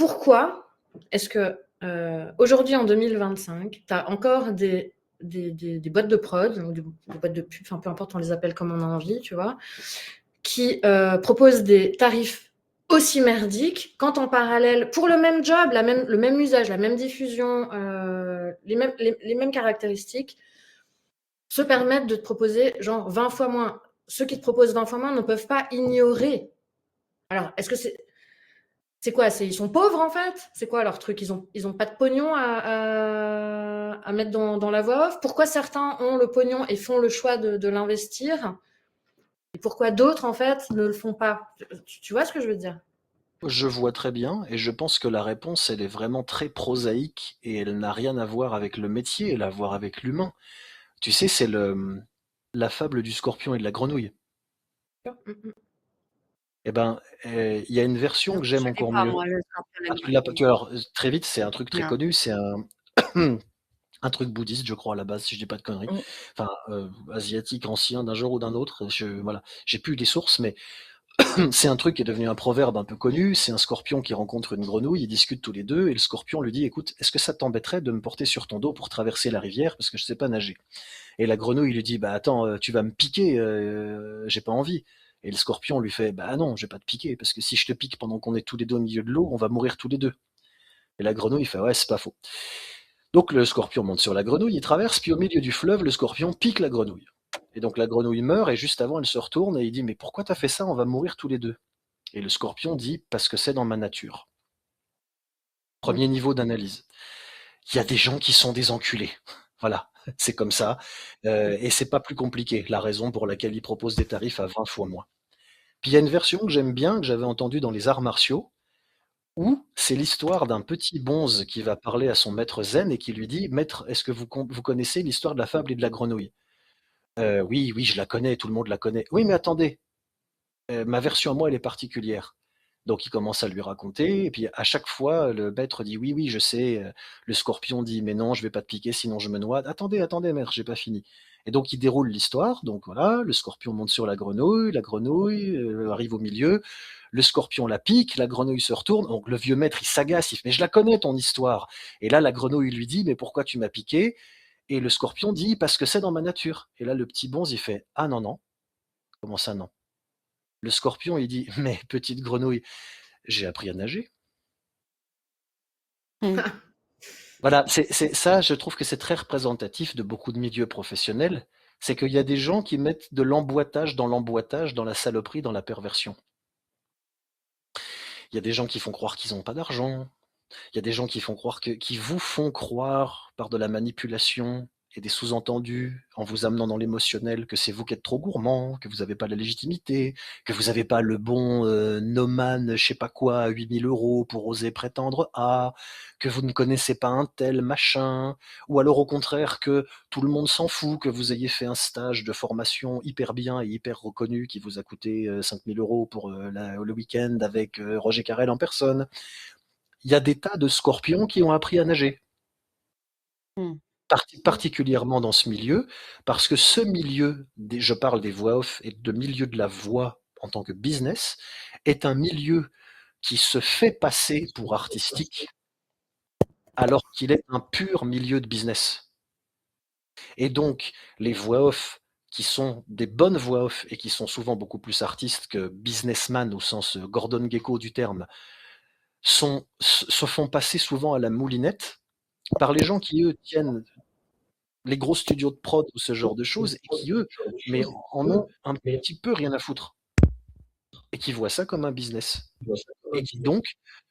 pourquoi est-ce que aujourd'hui en 2025, tu as encore des boîtes de prod ou des boîtes de pub, enfin peu importe, on les appelle comme on a envie, tu vois, qui proposent des tarifs aussi merdiques quand en parallèle, pour le même job, le même usage, la même diffusion, les mêmes caractéristiques, se permettent de te proposer genre 20 fois moins. Ceux qui te proposent 20 fois moins ne peuvent pas ignorer. Alors, est-ce que c'est quoi? Ils sont pauvres en fait? C'est quoi leur truc? Ils ont pas de pognon à mettre dans la voix off? Pourquoi certains ont le pognon et font le choix de l'investir? Et pourquoi d'autres en fait ne le font pas? Tu vois ce que je veux dire? Je vois très bien, et je pense que la réponse, elle est vraiment très prosaïque, et elle n'a rien à voir avec le métier, elle a à voir avec l'humain. Tu sais, c'est la fable du scorpion et de la grenouille. Eh ben, il y a une version Non, que je j'aime l'ai encore pas, mieux. moi, le scorpion et Ah, la tu l'as pas, grenouille. alors, très vite, c'est un truc très Non. connu, c'est un truc bouddhiste, je crois, à la base, si je dis pas de conneries. Mm. Enfin, asiatique, ancien, d'un genre ou d'un autre. Voilà, j'ai plus les sources, mais c'est un truc qui est devenu un proverbe un peu connu. C'est un scorpion qui rencontre une grenouille, ils discutent tous les deux, et le scorpion lui dit, écoute, est-ce que ça t'embêterait de me porter sur ton dos pour traverser la rivière, parce que je sais pas nager? Et la grenouille lui dit, bah attends, tu vas me piquer, j'ai pas envie. Et le scorpion lui fait, bah non, je vais pas te piquer, parce que si je te pique pendant qu'on est tous les deux au milieu de l'eau, on va mourir tous les deux. Et la grenouille fait, ouais, c'est pas faux. Donc le scorpion monte sur la grenouille, il traverse, puis au milieu du fleuve, le scorpion pique la grenouille. Et donc la grenouille meurt, et juste avant, elle se retourne, et il dit, mais pourquoi t'as fait ça? On va mourir tous les deux. Et le scorpion dit, parce que c'est dans ma nature. Premier niveau d'analyse. Il y a des gens qui sont des enculés. Voilà, c'est comme ça. Et c'est pas plus compliqué, la raison pour laquelle ils proposent des tarifs à 20 fois moins. Puis il y a une version que j'aime bien, que j'avais entendue dans les arts martiaux, où c'est l'histoire d'un petit bonze qui va parler à son maître zen et qui lui dit, maître, est-ce que vous connaissez l'histoire de la fable et de la grenouille? Oui, oui, je la connais, tout le monde la connaît. Oui, mais attendez, ma version à moi, elle est particulière. Donc il commence à lui raconter, et puis à chaque fois, le maître dit oui, oui, je sais. Le scorpion dit mais non, je vais pas te piquer, sinon je me noie. Attendez, attendez, maître, j'ai pas fini. Et donc il déroule l'histoire. Donc voilà, le scorpion monte sur la grenouille arrive au milieu, le scorpion la pique, la grenouille se retourne. Donc le vieux maître il s'agace, il fait mais je la connais ton histoire. Et là la grenouille lui dit mais pourquoi tu m'as piqué? Et le scorpion dit parce que c'est dans ma nature. Et là le petit bonze il fait ah non non, comment ça non? Le scorpion il dit mais petite grenouille, j'ai appris à nager. Mm. Voilà, c'est ça, je trouve que c'est très représentatif de beaucoup de milieux professionnels. C'est qu'il y a des gens qui mettent de l'emboîtage, dans la saloperie, dans la perversion. Il y a des gens qui font croire qu'ils n'ont pas d'argent. Il y a des gens qui font croire qui vous font croire par de la manipulation et des sous-entendus en vous amenant dans l'émotionnel que c'est vous qui êtes trop gourmand, que vous n'avez pas la légitimité, que vous n'avez pas le bon noman, je sais pas quoi, à 8 000 € pour oser prétendre à, que vous ne connaissez pas un tel machin, ou alors au contraire que tout le monde s'en fout, que vous ayez fait un stage de formation hyper bien et hyper reconnu qui vous a coûté 5 000 € pour le week-end avec Roger Carrel en personne. Il y a des tas de scorpions qui ont appris à nager. Mm. Particulièrement dans ce milieu, parce que ce milieu, je parle des voix off et de milieu de la voix en tant que business, est un milieu qui se fait passer pour artistique, alors qu'il est un pur milieu de business. Et donc, les voix off, qui sont des bonnes voix off et qui sont souvent beaucoup plus artistes que businessman au sens Gordon Gekko du terme, se font passer souvent à la moulinette par les gens qui, eux, tiennent les gros studios de prod ou ce genre de choses, et qui, eux, mais en ont un petit peu rien à foutre, et qui voient ça comme un business. Et qui donc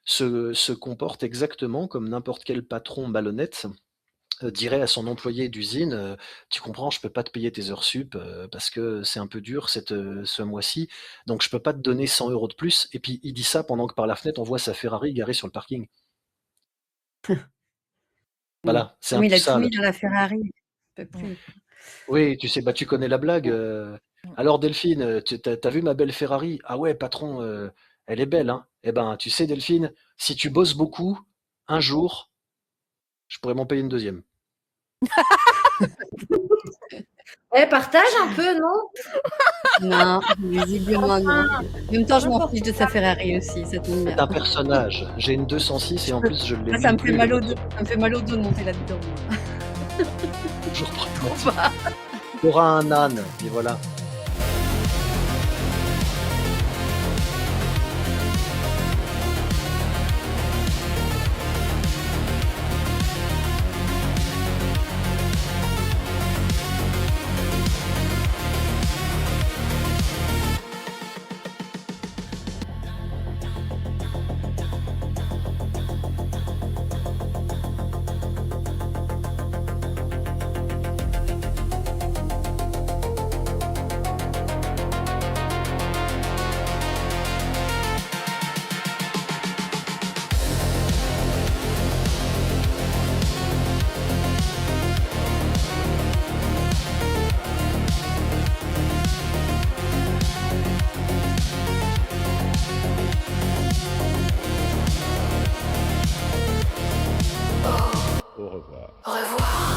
se comportent exactement comme n'importe quel patron malhonnête dirait à son employé d'usine, tu comprends, je peux pas te payer tes heures sup parce que c'est un peu dur ce mois-ci, donc je peux pas te donner 100 € de plus. Et puis il dit ça pendant que par la fenêtre on voit sa Ferrari garée sur le parking. Mm. Voilà, c'est un Oui, il peu a tout ça le mis dans truc. la Ferrari. Il peut plus. Oui, tu sais, bah tu connais la blague. Alors Delphine, t'as vu ma belle Ferrari? Ah ouais, patron, elle est belle, hein? Eh ben, tu sais, Delphine, si tu bosses beaucoup, un jour, je pourrais m'en payer une deuxième. Partage un peu, non? Non, visiblement non. Enfin, En même temps, je m'en fiche de sa Ferrari aussi, ça tombe bien. C'est un personnage. J'ai une 206 et en plus je l'ai Ça me plus fait le mal au moteur. dos. Ça me fait mal au dos de monter là-dedans. Toujours pragmatique. Il y aura un âne, et voilà. Au revoir. Au revoir.